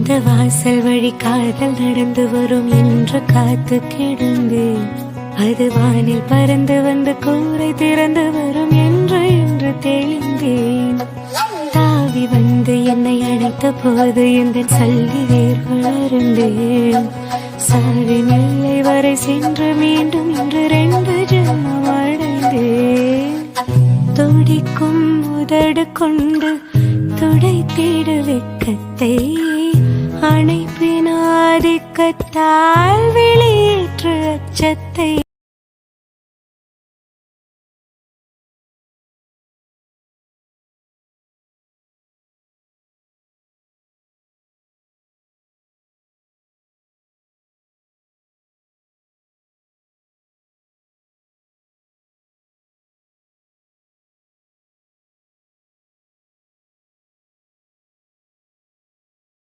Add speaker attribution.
Speaker 1: இந்த வாசல் வழி காதல் நடந்து வரும் என்று காத்து கிடந்தேன். அது வானில் பறந்து வந்து கூரை திறந்து வரும் என்று தெளிந்தேன். தாவி வந்து என்னை அழைத்த போது இந்த சல்லி வேர்கள் அருந்தேன். சாவி நிலை வரை சென்று மீண்டும் இன்று 2 ஜென்மம் அடைந்தேன். துடிக்கும் உதடு கொண்டு துடை தேடு வெக்கத்தை அணைப்பின் ஆதிக்கத்தால் வெளியேற்று அச்சத்தை.